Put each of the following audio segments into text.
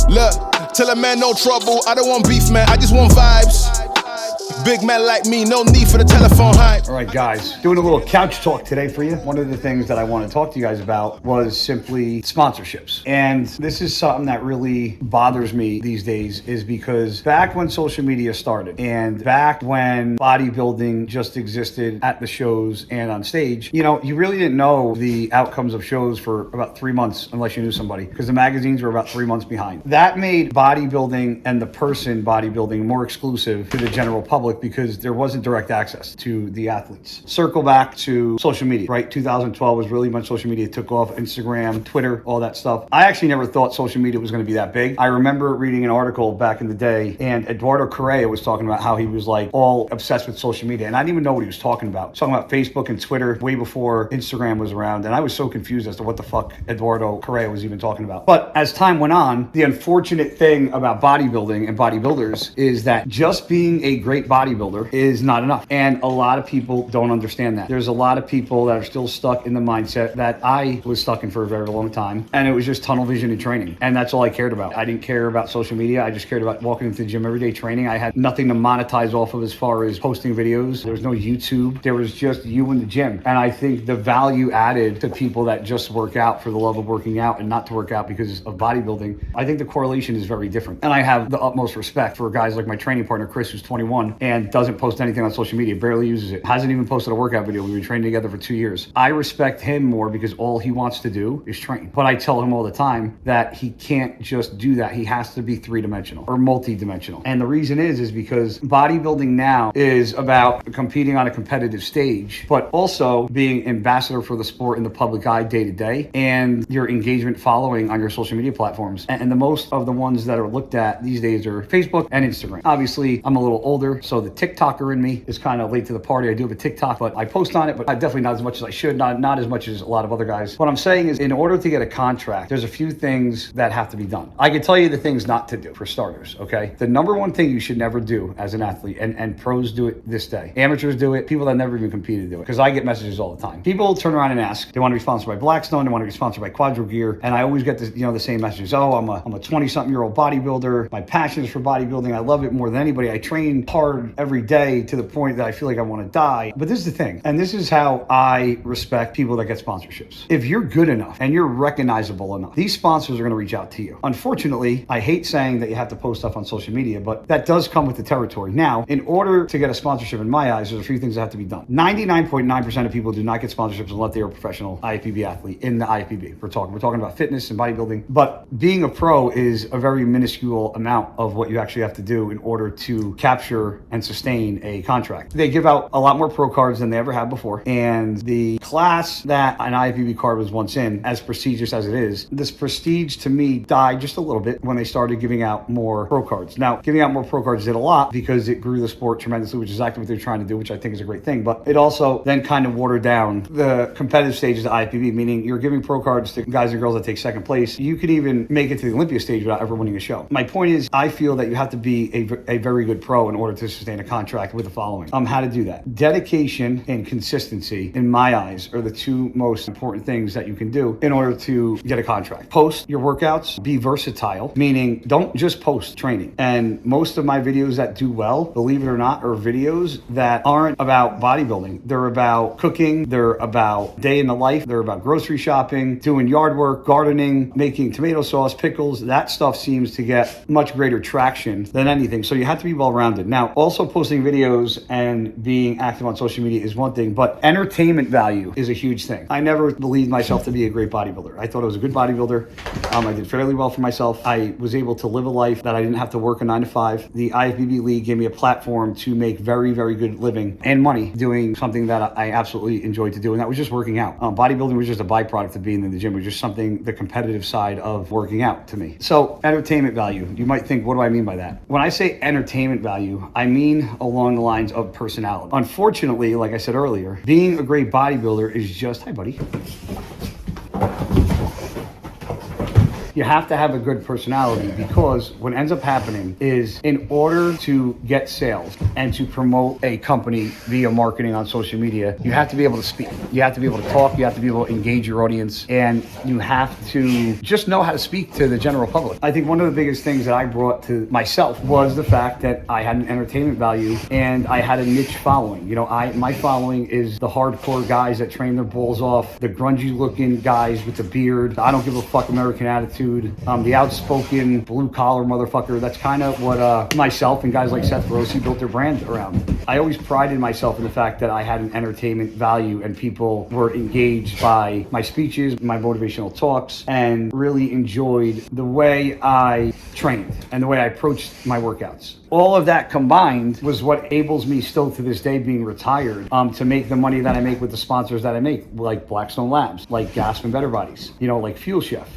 Look, tell a man no trouble, I don't want beef, man, I just want vibes. Big man like me, no need for the telephone hype. All right, guys, doing a little couch talk today for you. One of the things that I want to talk to you guys about was simply sponsorships. And this is something that really bothers me these days, is because back when social media started and back when bodybuilding just existed at the shows and on stage, you know, you really didn't know the outcomes of shows for about 3 months unless you knew somebody, because the magazines were about 3 months behind. That made bodybuilding and the person bodybuilding more exclusive to the general public because there wasn't direct access to the athletes. Circle back to social media, right? 2012 was really when social media took off. Instagram, Twitter, all that stuff. I actually never thought social media was going to be that big. I remember reading an article back in the day, and Eduardo Correa was talking about how he was like all obsessed with social media, and I didn't even know what he was talking about. He was talking about Facebook and Twitter way before Instagram was around, and I was so confused as to what the fuck Eduardo Correa was even talking about. But as time went on, the unfortunate thing about bodybuilding and bodybuilders is that just being a great bodybuilder is not enough. And a lot of people don't understand that. There's a lot of people that are still stuck in the mindset that I was stuck in for a very long time. And it was just tunnel vision and training. And that's all I cared about. I didn't care about social media. I just cared about walking into the gym every day training. I had nothing to monetize off of as far as posting videos. There was no YouTube. There was just you in the gym. And I think the value added to people that just work out for the love of working out and not to work out because of bodybuilding, I think the correlation is very different. And I have the utmost respect for guys like my training partner, Chris, who's 21 and doesn't post anything on social media, barely uses it, hasn't even posted a workout video. We've been training together for 2 years. I respect him more because all he wants to do is train. But I tell him all the time that he can't just do that. He has to be three-dimensional or multi-dimensional. And the reason is because bodybuilding now is about competing on a competitive stage, but also being ambassador for the sport in the public eye day to day, and your engagement following on your social media platforms. And the most of the ones that are looked at these days are Facebook and Instagram. Obviously, I'm a little older, so the TikToker in me is kind of late to the party. I do have a TikTok, but I post on it, but I definitely not as much as I should, not as much as a lot of other guys. What I'm saying is, in order to get a contract, there's a few things that have to be done. I can tell you the things not to do, for starters, okay? The number one thing you should never do as an athlete, and pros do it this day, amateurs do it, people that never even competed do it, because I get messages all the time. People turn around and ask, they want to be sponsored by Blackstone, they want to be sponsored by Quadro Gear, and I always get this, the same messages. Oh, I'm a 20-something-year-old bodybuilder. My passion is for bodybuilding. I love it more than anybody. I train hard every day to the point that I feel like I want to die. But this is the thing, and this is how I respect people that get sponsorships. If you're good enough and you're recognizable enough, these sponsors are going to reach out to you. Unfortunately, I hate saying that you have to post stuff on social media, but that does come with the territory. Now, in order to get a sponsorship, in my eyes, there's a few things that have to be done. 99.9% of people do not get sponsorships unless they are a professional IFBB athlete in the IFBB. We're talking about fitness and bodybuilding, but being a pro is a very minuscule amount of what you actually have to do in order to capture and sustain a contract. They give out a lot more pro cards than they ever have before, and the class that an IFBB card was once in, as prestigious as it is, this prestige to me died just a little bit when they started giving out more pro cards. Now, giving out more pro cards did a lot because it grew the sport tremendously, which is exactly what they're trying to do, which I think is a great thing, but it also then kind of watered down the competitive stages of IFBB, meaning you're giving pro cards to guys and girls that take second place. You could even make it to the Olympia stage without ever winning a show. My point is, I feel that you have to be a very good pro in order to sustain a contract with the following. How to do that. Dedication and consistency, in my eyes, are the two most important things that you can do in order to get a contract. Post your workouts, be versatile, meaning don't just post training. And most of my videos that do well, believe it or not, are videos that aren't about bodybuilding. They're about cooking, they're about day in the life, they're about grocery shopping, doing yard work, gardening, making tomato sauce, pickles. That stuff seems to get much greater traction than anything. So you have to be well-rounded. Now, also posting videos and being active on social media is one thing, but entertainment value is a huge thing. I never believed myself to be a great bodybuilder. I thought I was a good bodybuilder. I did fairly well for myself. I was able to live a life that I didn't have to work a 9 to 5. The IFBB League gave me a platform to make very, very good living and money doing something that I absolutely enjoyed to do, and that was just working out. Bodybuilding was just a byproduct of being in the gym. It was just something, the competitive side of working out to me. So entertainment value, you might think, what do I mean by that? When I say entertainment value, I mean along the lines of personality. Unfortunately, like I said earlier, being a great bodybuilder is just, hi buddy. You have to have a good personality, because what ends up happening is, in order to get sales and to promote a company via marketing on social media, you have to be able to speak. You have to be able to talk. You have to be able to engage your audience, and you have to just know how to speak to the general public. I think one of the biggest things that I brought to myself was the fact that I had an entertainment value and I had a niche following. You know, my following is the hardcore guys that train their balls off, the grungy looking guys with the beard, I don't give a fuck American attitude, the outspoken blue collar motherfucker. That's kind of what myself and guys like Seth Rossi built their brand around. I always prided myself in the fact that I had an entertainment value and people were engaged by my speeches, my motivational talks, and really enjoyed the way I trained and the way I approached my workouts. All of that combined was what enables me still to this day, being retired, to make the money that I make with the sponsors that I make, like Blackstone Labs, like Gasp and Better Bodies, you know, like Fuel Chef,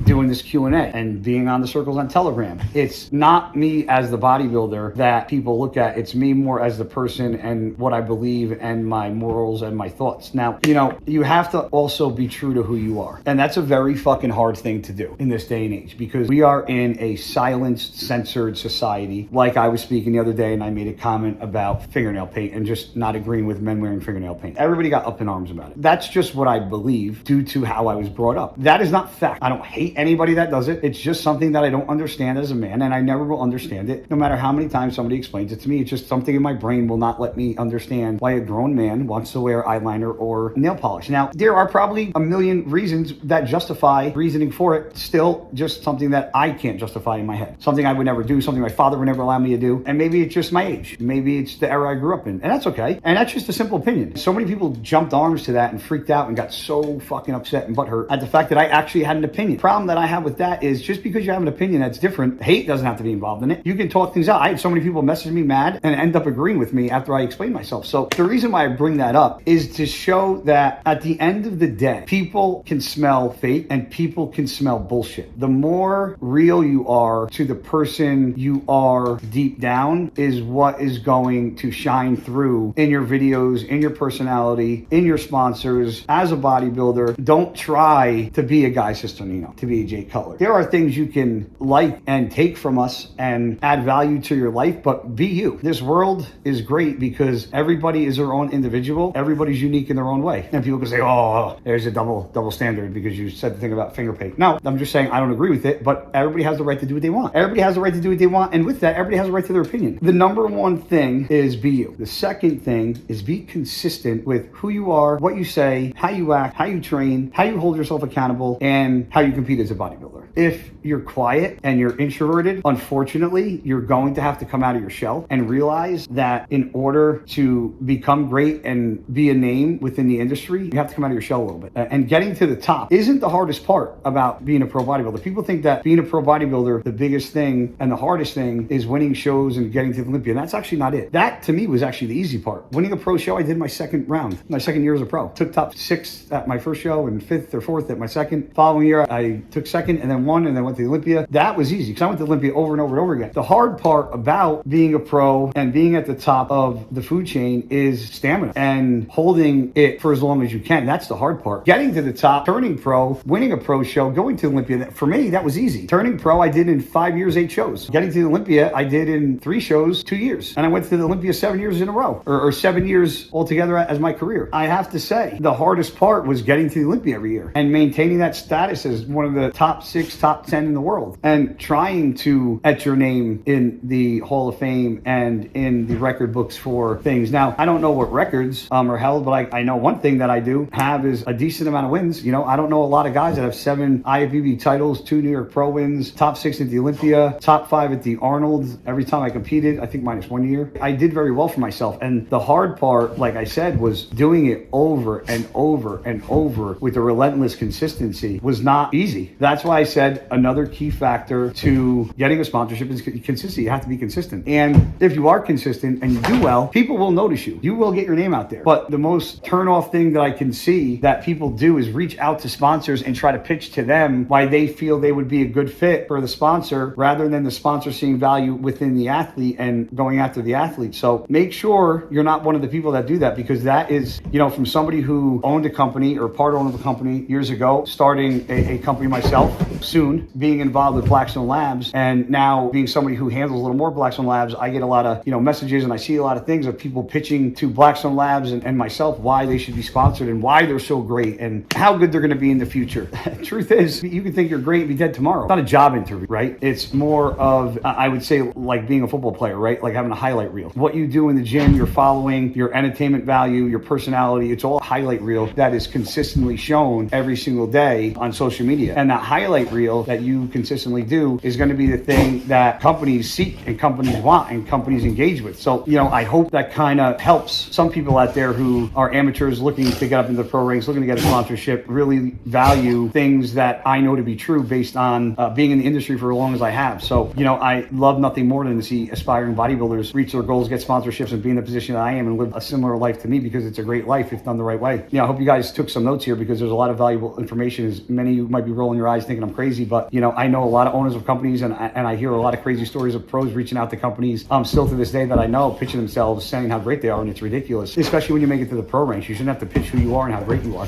doing this Q&A and being on the circles on Telegram. It's not me as the bodybuilder that people look at. It's me more as the person and what I believe and my morals and my thoughts. Now, you know, you have to also be true to who you are. And that's a very fucking hard thing to do in this day and age, because we are in a silenced, censored society. Like I was speaking the other day and I made a comment about fingernail paint and just not agreeing with men wearing fingernail paint. Everybody got up in arms about it. That's just what I believe due to how I was brought up. That is not fact. I don't hate anybody that does it. It's just something that I don't understand as a man, and I never will understand it. No matter how many times somebody explains it to me, it's just something in my brain will not let me understand why a grown man wants to wear eyeliner or nail polish. Now, there are probably a million reasons that justify reasoning for it. Still, just something that I can't justify in my head. Something I would never do, something my father would never allow me to do. And maybe it's just my age. Maybe it's the era I grew up in. And that's okay. And that's just a simple opinion. So many people jumped arms to that and freaked out and got so fucking upset and butthurt at the fact that I actually had an opinion. Problem that I have with that is, just because you have an opinion that's different, hate doesn't have to be involved in it. You can talk things out. I had so many people message me mad and end up agreeing with me after I explain myself. So the reason why I bring that up is to show that at the end of the day, people can smell fake and people can smell bullshit. The more real you are to the person you are deep down is what is going to shine through in your videos, in your personality, in your sponsors. As a bodybuilder, don't try to be a Guy Cisternino, to be a Jay Cutler. There are things you can like and take from us and add value to your life, but be you. This world is great because everybody is their own individual. Everybody's unique in their own way. And people can say, oh, there's a double standard because you said the thing about finger paint. No, I'm just saying I don't agree with it, but everybody has the right to do what they want. Everybody has the right to do what they want, and with that, everybody has a right to their opinion. The number one thing is be you. The second thing is be consistent with who you are, what you say, how you act, how you train, how you hold yourself accountable, and how you compete as a bodybuilder. If you're quiet and you're introverted, unfortunately, you're going to have to come out of your shell and realize that in order to become great and be a name within the industry, you have to come out of your shell a little bit. And getting to the top isn't the hardest part about being a pro bodybuilder. People think that being a pro bodybuilder, the biggest thing and the hardest thing is winning shows and getting to the Olympia. And that's actually not it. That to me was actually the easy part. Winning a pro show, I did my second round, my second year as a pro. Took top 6 at my first show and 5th or 4th at my second. Following year, I took second and then won and then went to the Olympia. That was easy because I went to Olympia over and over and over again. The hard part about being a pro and being at the top of the food chain is stamina and holding it for as long as you can. That's the hard part. Getting to the top, turning pro, winning a pro show, going to Olympia, for me, that was easy. Turning pro, I did in 5 years, 8 shows. Getting to the Olympia, I did in 3 shows, 2 years. And I went to the Olympia 7 years in a row, or 7 years altogether as my career. I have to say, the hardest part was getting to the Olympia every year and maintaining that status as one of the top 6, top 10 in the world, and trying to etch your name in the Hall of Fame and in the record books for things. Now, I don't know what records are held, but I know one thing that I do have is a decent amount of wins. You know, I don't know a lot of guys that have 7 IFBB titles, 2 New York Pro wins, top 6 at the Olympia, top 5 at the Arnold. Every time I competed, I think minus 1 year, I did very well for myself. And the hard part, like I said, was doing it over and over and over with a relentless consistency was not easy. That's why I said another key factor to getting a sponsorship is consistency. You have to be consistent. And if you are consistent and you do well, people will notice you. You will get your name out there. But the most turn off thing that I can see that people do is reach out to sponsors and try to pitch to them why they feel they would be a good fit for the sponsor rather than the sponsor seeing value within the athlete and going after the athlete. So make sure you're not one of the people that do that, because that is, you know, from somebody who owned a company or part owner of a company years ago, starting a company myself myself soon being involved with Blackstone Labs, and now being somebody who handles a little more Blackstone Labs, I get a lot of messages, and I see a lot of things of people pitching to Blackstone Labs and myself why they should be sponsored and why they're so great and how good they're going to be in the future. Truth is, you can think you're great and be dead tomorrow. It's not a job interview, right? It's more of, I would say, like being a football player, right? Like having a highlight reel. What you do in the gym, your following, your entertainment value, your personality, it's all a highlight reel that is consistently shown every single day on social media. And that highlight reel that you consistently do is going to be the thing that companies seek and companies want and companies engage with. So, I hope that kind of helps some people out there who are amateurs looking to get up into the pro ranks, looking to get a sponsorship, really value things that I know to be true based on being in the industry for as long as I have. So, I love nothing more than to see aspiring bodybuilders reach their goals, get sponsorships, and be in the position that I am and live a similar life to me, because it's a great life if done the right way. I hope you guys took some notes here, because there's a lot of valuable information. As many of you might be rolling your eyes thinking I'm crazy, but I know a lot of owners of companies, and I hear a lot of crazy stories of pros reaching out to companies still to this day that I know, pitching themselves, saying how great they are, and it's ridiculous, especially when you make it to the pro ranks. You shouldn't have to pitch who you are and how great you are.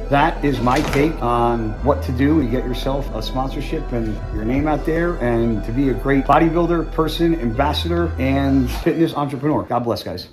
That is my take on what to do to get yourself a sponsorship and your name out there, and to be a great bodybuilder, person, ambassador, and fitness entrepreneur. God bless, guys.